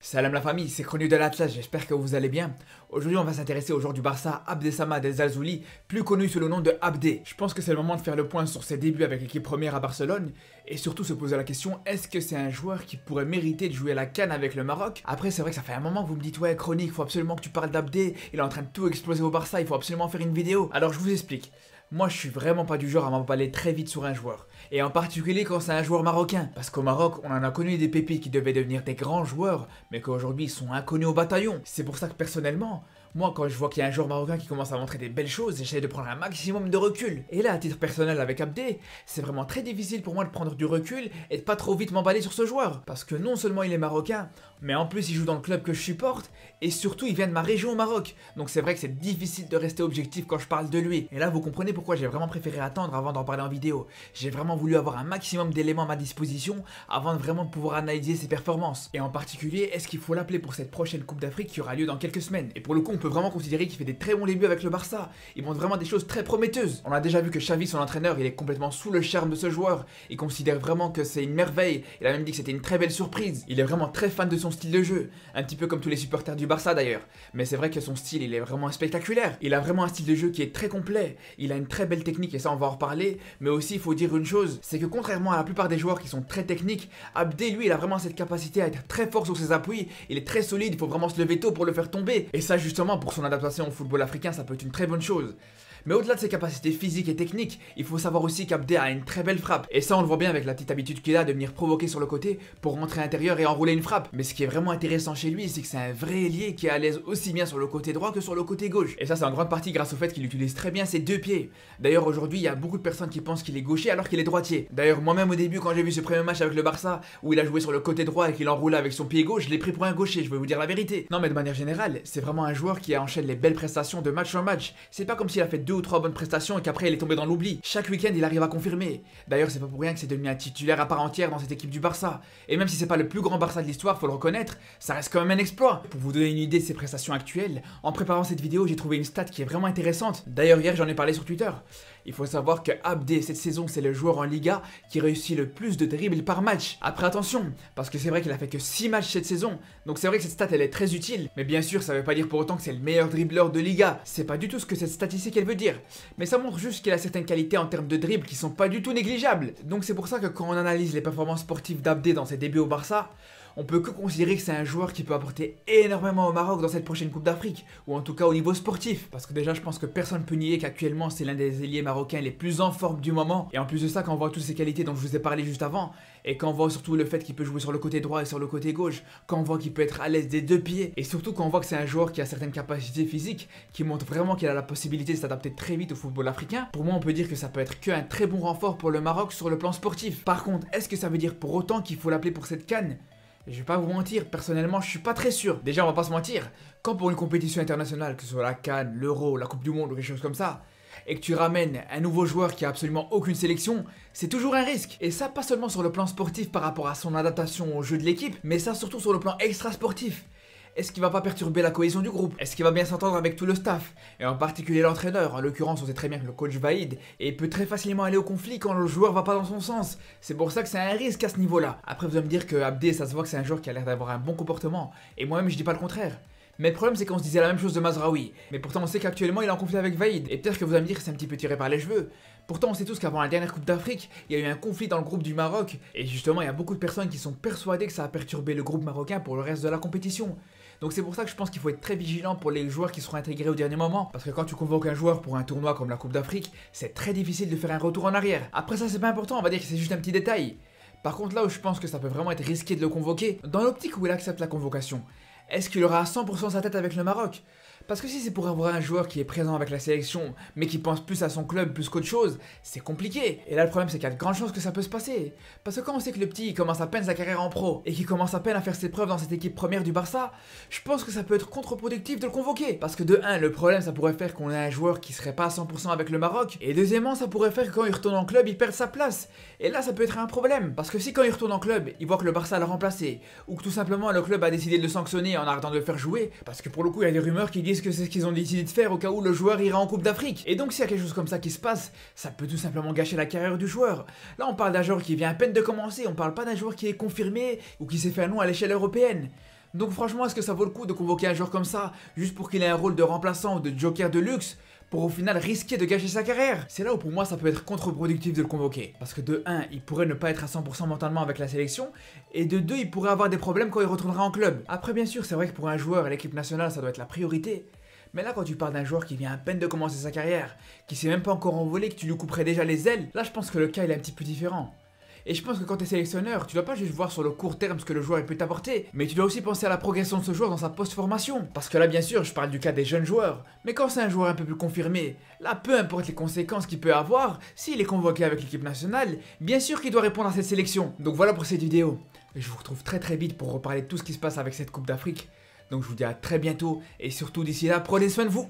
Salam la famille, c'est Chronique de l'Atlas, j'espère que vous allez bien. Aujourd'hui on va s'intéresser au joueur du Barça, Abdessamad El Zalzouli, plus connu sous le nom de Abdé. Je pense que c'est le moment de faire le point sur ses débuts avec l'équipe première à Barcelone, et surtout se poser la question, est-ce que c'est un joueur qui pourrait mériter de jouer à la CAN avec le Maroc? Après c'est vrai que ça fait un moment que vous me dites, ouais Chronique, il faut absolument que tu parles d'Abdé, il est en train de tout exploser au Barça, il faut absolument faire une vidéo. Alors je vous explique. Moi je suis vraiment pas du genre à m'emballer très vite sur un joueur. Et en particulier quand c'est un joueur marocain. Parce qu'au Maroc, on en a connu des pépites qui devaient devenir des grands joueurs, mais qu'aujourd'hui ils sont inconnus au bataillon. C'est pour ça que personnellement, moi quand je vois qu'il y a un joueur marocain qui commence à montrer des belles choses, j'essaie de prendre un maximum de recul. Et là, à titre personnel avec Abdé, c'est vraiment très difficile pour moi de prendre du recul et de pas trop vite m'emballer sur ce joueur. Parce que non seulement il est marocain, mais en plus il joue dans le club que je supporte, et surtout il vient de ma région au Maroc. Donc c'est vrai que c'est difficile de rester objectif quand je parle de lui. Et là vous comprenez pourquoi j'ai vraiment préféré attendre avant d'en parler en vidéo. J'ai vraiment voulu avoir un maximum d'éléments à ma disposition avant de vraiment pouvoir analyser ses performances. Et en particulier, est-ce qu'il faut l'appeler pour cette prochaine Coupe d'Afrique qui aura lieu dans quelques semaines? Et pour le coup, on peut vraiment considérer qu'il fait des très bons débuts avec le Barça. Il montre vraiment des choses très prometteuses. On a déjà vu que Xavi, son entraîneur, il est complètement sous le charme de ce joueur. Il considère vraiment que c'est une merveille. Il a même dit que c'était une très belle surprise. Il est vraiment très fan de son style de jeu. Un petit peu comme tous les supporters du Barça d'ailleurs. Mais c'est vrai que son style, il est vraiment spectaculaire. Il a vraiment un style de jeu qui est très complet. Il a une très belle technique et ça, on va en reparler. Mais aussi, il faut dire une chose, c'est que contrairement à la plupart des joueurs qui sont très techniques, Abdé lui il a vraiment cette capacité à être très fort sur ses appuis, il est très solide, il faut vraiment se lever tôt pour le faire tomber, et ça justement pour son adaptation au football africain ça peut être une très bonne chose. Mais au-delà de ses capacités physiques et techniques, il faut savoir aussi qu'Abdé a une très belle frappe. Et ça on le voit bien avec la petite habitude qu'il a de venir provoquer sur le côté pour rentrer à l'intérieur et enrouler une frappe. Mais ce qui est vraiment intéressant chez lui, c'est que c'est un vrai ailier qui est à l'aise aussi bien sur le côté droit que sur le côté gauche. Et ça c'est en grande partie grâce au fait qu'il utilise très bien ses deux pieds. D'ailleurs aujourd'hui il y a beaucoup de personnes qui pensent qu'il est gaucher alors qu'il est droitier. D'ailleurs moi-même au début quand j'ai vu ce premier match avec le Barça où il a joué sur le côté droit et qu'il enroulait avec son pied gauche, je l'ai pris pour un gaucher, je vais vous dire la vérité. Non mais de manière générale, c'est vraiment un joueur qui enchaîne les belles prestations de match en match. C'est pas comme s'il a fait 2 ou 3 bonnes prestations et qu'après il est tombé dans l'oubli. Chaque week-end il arrive à confirmer. D'ailleurs c'est pas pour rien que c'est devenu un titulaire à part entière dans cette équipe du Barça. Et même si c'est pas le plus grand Barça de l'histoire, faut le reconnaître, ça reste quand même un exploit. Pour vous donner une idée de ses prestations actuelles, en préparant cette vidéo j'ai trouvé une stat qui est vraiment intéressante. D'ailleurs hier j'en ai parlé sur Twitter. Il faut savoir que Abdé cette saison c'est le joueur en Liga qui réussit le plus de dribbles par match. Après attention, parce que c'est vrai qu'il a fait que 6 matchs cette saison. Donc c'est vrai que cette stat elle est très utile. Mais bien sûr ça veut pas dire pour autant que c'est le meilleur dribbleur de Liga. C'est pas du tout ce que cette statistique elle veut dire. Mais ça montre juste qu'il a certaines qualités en termes de dribble qui sont pas du tout négligeables. Donc c'est pour ça que quand on analyse les performances sportives d'Abdé dans ses débuts au Barça, on peut que considérer que c'est un joueur qui peut apporter énormément au Maroc dans cette prochaine Coupe d'Afrique, ou en tout cas au niveau sportif. Parce que déjà je pense que personne ne peut nier qu'actuellement c'est l'un des ailiers marocains les plus en forme du moment. Et en plus de ça, quand on voit toutes ces qualités dont je vous ai parlé juste avant, et quand on voit surtout le fait qu'il peut jouer sur le côté droit et sur le côté gauche, quand on voit qu'il peut être à l'aise des deux pieds, et surtout quand on voit que c'est un joueur qui a certaines capacités physiques, qui montre vraiment qu'il a la possibilité de s'adapter très vite au football africain, pour moi on peut dire que ça peut être qu'un très bon renfort pour le Maroc sur le plan sportif. Par contre, est-ce que ça veut dire pour autant qu'il faut l'appeler pour cette CAN ? Je vais pas vous mentir, personnellement je suis pas très sûr. Déjà on va pas se mentir, quand pour une compétition internationale, que ce soit la CAN, l'Euro, la Coupe du Monde ou quelque chose comme ça, et que tu ramènes un nouveau joueur qui a absolument aucune sélection, c'est toujours un risque. Et ça pas seulement sur le plan sportif par rapport à son adaptation au jeu de l'équipe, mais ça surtout sur le plan extra-sportif. Est-ce qu'il va pas perturber la cohésion du groupe? Est-ce qu'il va bien s'entendre avec tout le staff? Et en particulier l'entraîneur, en l'occurrence on sait très bien que le coach Vaïd, et il peut très facilement aller au conflit quand le joueur va pas dans son sens. C'est pour ça que c'est un risque à ce niveau-là. Après vous allez me dire que Abdé, ça se voit que c'est un joueur qui a l'air d'avoir un bon comportement, et moi-même je dis pas le contraire. Mais le problème c'est qu'on se disait la même chose de Mazraoui, mais pourtant on sait qu'actuellement il est en conflit avec Vaïd, et peut-être que vous allez me dire que c'est un petit peu tiré par les cheveux. Pourtant on sait tous qu'avant la dernière Coupe d'Afrique, il y a eu un conflit dans le groupe du Maroc, et justement il y a beaucoup de personnes qui sont persuadées que ça a perturbé le groupe marocain pour le reste de la compétition. Donc c'est pour ça que je pense qu'il faut être très vigilant pour les joueurs qui seront intégrés au dernier moment. Parce que quand tu convoques un joueur pour un tournoi comme la Coupe d'Afrique, c'est très difficile de faire un retour en arrière. Après ça c'est pas important, on va dire que c'est juste un petit détail. Par contre là où je pense que ça peut vraiment être risqué de le convoquer, dans l'optique où il accepte la convocation, est-ce qu'il aura à 100% sa tête avec le Maroc? Parce que si c'est pour avoir un joueur qui est présent avec la sélection, mais qui pense plus à son club plus qu'autre chose, c'est compliqué. Et là le problème c'est qu'il y a de grandes chances que ça peut se passer. Parce que quand on sait que le petit il commence à peine sa carrière en pro, et qu'il commence à peine à faire ses preuves dans cette équipe première du Barça, je pense que ça peut être contre-productif de le convoquer. Parce que de 1, le problème ça pourrait faire qu'on ait un joueur qui serait pas à 100% avec le Maroc, et deuxièmement ça pourrait faire que quand il retourne en club il perd sa place. Et là ça peut être un problème. Parce que si quand il retourne en club, il voit que le Barça l'a remplacé, ou que tout simplement le club a décidé de le sanctionner en arrêtant de le faire jouer, parce que pour le coup il y a des rumeurs qui disent que c'est ce qu'ils ont décidé de faire au cas où le joueur ira en Coupe d'Afrique. Et donc s'il y a quelque chose comme ça qui se passe, ça peut tout simplement gâcher la carrière du joueur. Là on parle d'un joueur qui vient à peine de commencer, on parle pas d'un joueur qui est confirmé ou qui s'est fait un nom à l'échelle européenne. Donc franchement, est-ce que ça vaut le coup de convoquer un joueur comme ça, juste pour qu'il ait un rôle de remplaçant ou de joker de luxe, pour au final risquer de gâcher sa carrière? C'est là où pour moi ça peut être contre-productif de le convoquer. Parce que de 1, il pourrait ne pas être à 100% mentalement avec la sélection, et de 2, il pourrait avoir des problèmes quand il retournera en club. Après bien sûr, c'est vrai que pour un joueur, l'équipe nationale ça doit être la priorité. Mais là, quand tu parles d'un joueur qui vient à peine de commencer sa carrière, qui s'est même pas encore envolé, que tu lui couperais déjà les ailes, là je pense que le cas il est un petit peu différent. Et je pense que quand tu es sélectionneur, tu dois pas juste voir sur le court terme ce que le joueur il peut t'apporter, mais tu dois aussi penser à la progression de ce joueur dans sa post-formation. Parce que là, bien sûr, je parle du cas des jeunes joueurs, mais quand c'est un joueur un peu plus confirmé, là, peu importe les conséquences qu'il peut avoir, s'il est convoqué avec l'équipe nationale, bien sûr qu'il doit répondre à cette sélection. Donc voilà pour cette vidéo. Et je vous retrouve très vite pour reparler de tout ce qui se passe avec cette Coupe d'Afrique. Donc je vous dis à très bientôt, et surtout d'ici là, prenez soin de vous.